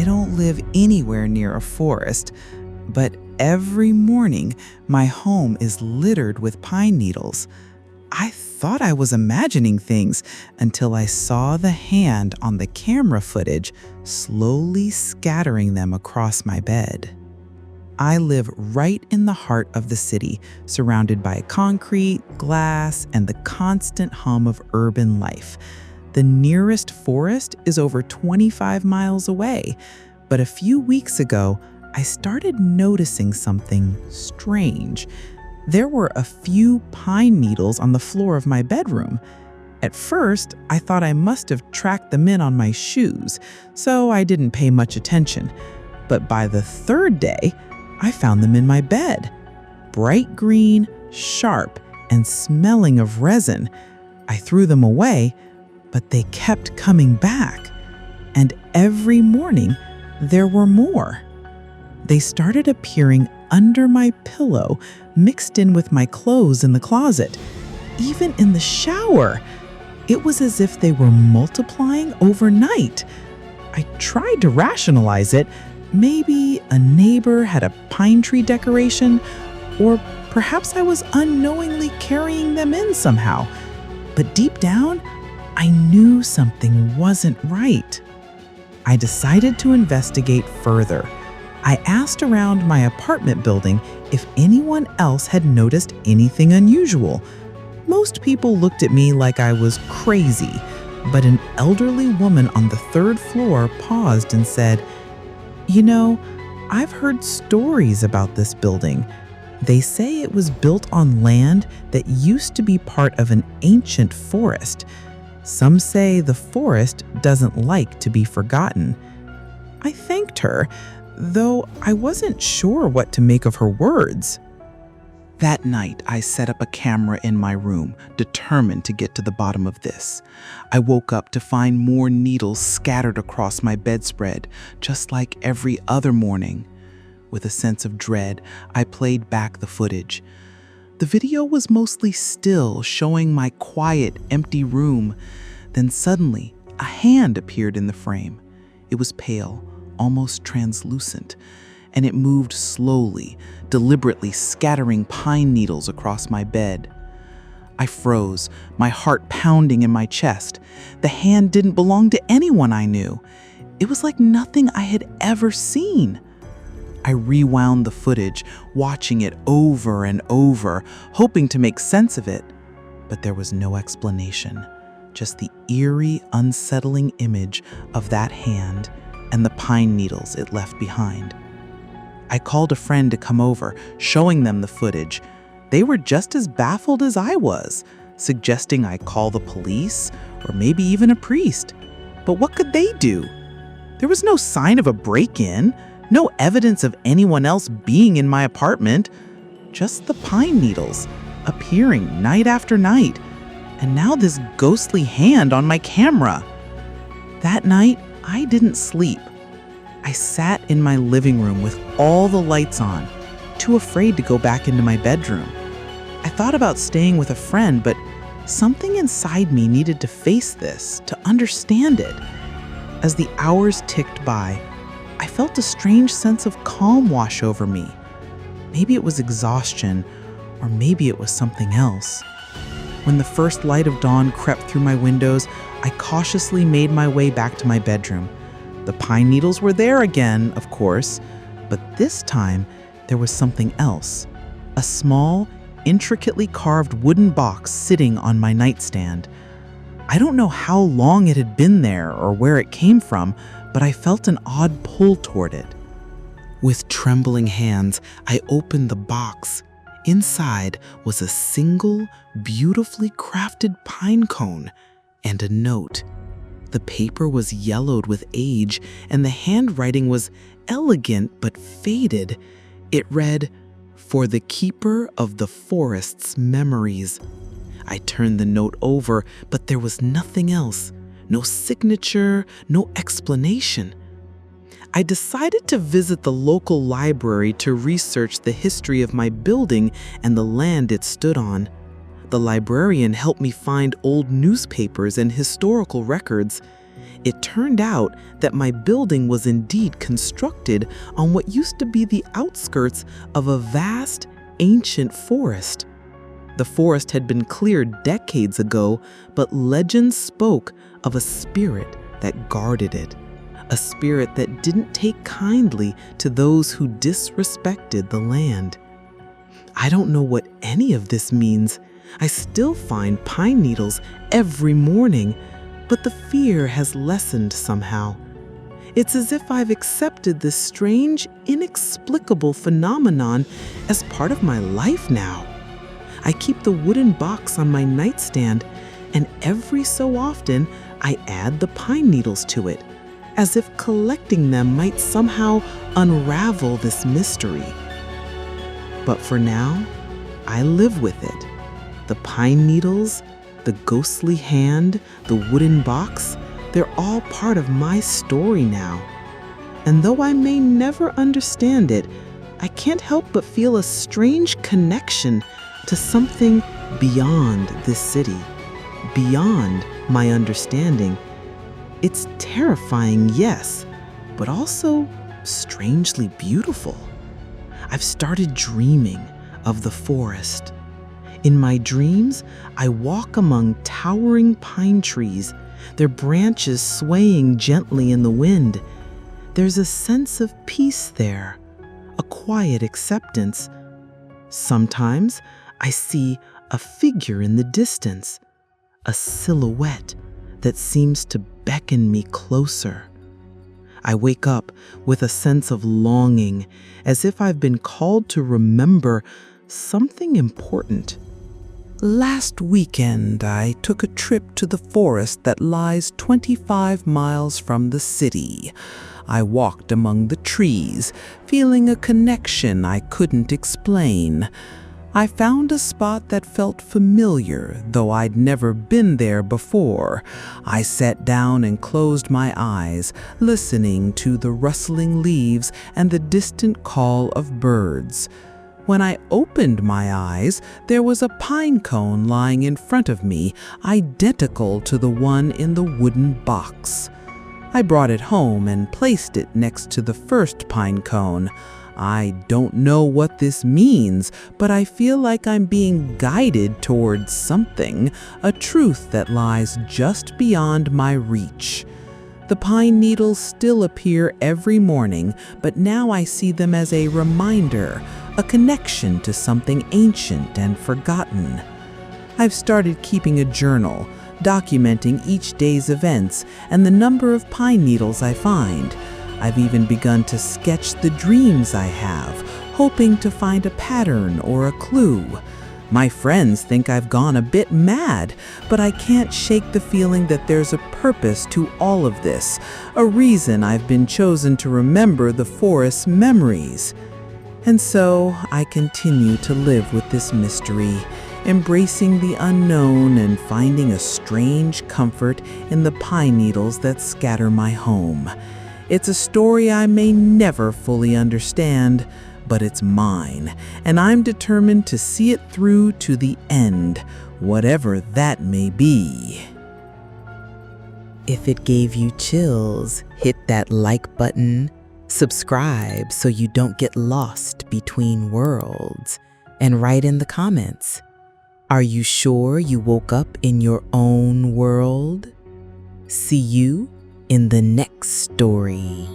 I don't live anywhere near a forest, but every morning my home is littered with pine needles. I thought I was imagining things until I saw the hand on the camera footage slowly scattering them across my bed. I live right in the heart of the city, surrounded by concrete, glass, and the constant hum of urban life. The nearest forest is over 25 miles away, but a few weeks ago, I started noticing something strange. There were a few pine needles on the floor of my bedroom. At first, I thought I must have tracked them in on my shoes, so I didn't pay much attention. But by the third day, I found them in my bed. Bright green, sharp, and smelling of resin. I threw them away, but they kept coming back. And every morning, there were more. They started appearing under my pillow, mixed in with my clothes in the closet, even in the shower. It was as if they were multiplying overnight. I tried to rationalize it. Maybe a neighbor had a pine tree decoration, or perhaps I was unknowingly carrying them in somehow. But deep down, I knew something wasn't right. I decided to investigate further. I asked around my apartment building if anyone else had noticed anything unusual. Most people looked at me like I was crazy, but an elderly woman on the third floor paused and said, "You know, I've heard stories about this building. They say it was built on land that used to be part of an ancient forest. Some say the forest doesn't like to be forgotten." I thanked her, though I wasn't sure what to make of her words. That night, I set up a camera in my room, determined to get to the bottom of this. I woke up to find more needles scattered across my bedspread, just like every other morning. With a sense of dread, I played back the footage. The video was mostly still, showing my quiet, empty room. Then suddenly, a hand appeared in the frame. It was pale, almost translucent, and it moved slowly, deliberately scattering pine needles across my bed. I froze, my heart pounding in my chest. The hand didn't belong to anyone I knew. It was like nothing I had ever seen. I rewound the footage, watching it over and over, hoping to make sense of it. But there was no explanation, just the eerie, unsettling image of that hand and the pine needles it left behind. I called a friend to come over, showing them the footage. They were just as baffled as I was, suggesting I call the police or maybe even a priest. But what could they do? There was no sign of a break-in, no evidence of anyone else being in my apartment, just the pine needles appearing night after night, and now this ghostly hand on my camera. That night, I didn't sleep. I sat in my living room with all the lights on, too afraid to go back into my bedroom. I thought about staying with a friend, but something inside me needed to face this, to understand it. As the hours ticked by, I felt a strange sense of calm wash over me. Maybe it was exhaustion, or maybe it was something else. When the first light of dawn crept through my windows, I cautiously made my way back to my bedroom. The pine needles were there again, of course, but this time there was something else. A small, intricately carved wooden box sitting on my nightstand. I don't know how long it had been there or where it came from, but I felt an odd pull toward it. With trembling hands, I opened the box. Inside was a single, beautifully crafted pine cone and a note. The paper was yellowed with age, and the handwriting was elegant but faded. It read, "For the keeper of the forest's memories." I turned the note over, but there was nothing else. No signature, no explanation. I decided to visit the local library to research the history of my building and the land it stood on. The librarian helped me find old newspapers and historical records. It turned out that my building was indeed constructed on what used to be the outskirts of a vast, ancient forest. The forest had been cleared decades ago, but legend spoke of a spirit that guarded it, a spirit that didn't take kindly to those who disrespected the land. I don't know what any of this means. I still find pine needles every morning, but the fear has lessened somehow. It's as if I've accepted this strange, inexplicable phenomenon as part of my life now. I keep the wooden box on my nightstand, and every so often I add the pine needles to it, as if collecting them might somehow unravel this mystery. But for now, I live with it. The pine needles, the ghostly hand, the wooden box, they're all part of my story now. And though I may never understand it, I can't help but feel a strange connection to something beyond this city, beyond my understanding. It's terrifying, yes, but also strangely beautiful. I've started dreaming of the forest. In my dreams, I walk among towering pine trees, their branches swaying gently in the wind. There's a sense of peace there, a quiet acceptance. Sometimes I see a figure in the distance, a silhouette that seems to beckon me closer. I wake up with a sense of longing, as if I've been called to remember something important. Last weekend, I took a trip to the forest that lies 25 miles from the city. I walked among the trees, feeling a connection I couldn't explain. I found a spot that felt familiar, though I'd never been there before. I sat down and closed my eyes, listening to the rustling leaves and the distant call of birds. When I opened my eyes, there was a pine cone lying in front of me, identical to the one in the wooden box. I brought it home and placed it next to the first pine cone. I don't know what this means, but I feel like I'm being guided towards something, a truth that lies just beyond my reach. The pine needles still appear every morning, but now I see them as a reminder, a connection to something ancient and forgotten. I've started keeping a journal, documenting each day's events and the number of pine needles I find. I've even begun to sketch the dreams I have, hoping to find a pattern or a clue. My friends think I've gone a bit mad, but I can't shake the feeling that there's a purpose to all of this, a reason I've been chosen to remember the forest's memories. And so I continue to live with this mystery, embracing the unknown and finding a strange comfort in the pine needles that scatter my home. It's a story I may never fully understand, but it's mine, and I'm determined to see it through to the end, whatever that may be. If it gave you chills, hit that like button, subscribe so you don't get lost between worlds, and write in the comments. Are you sure you woke up in your own world? See you in the next story.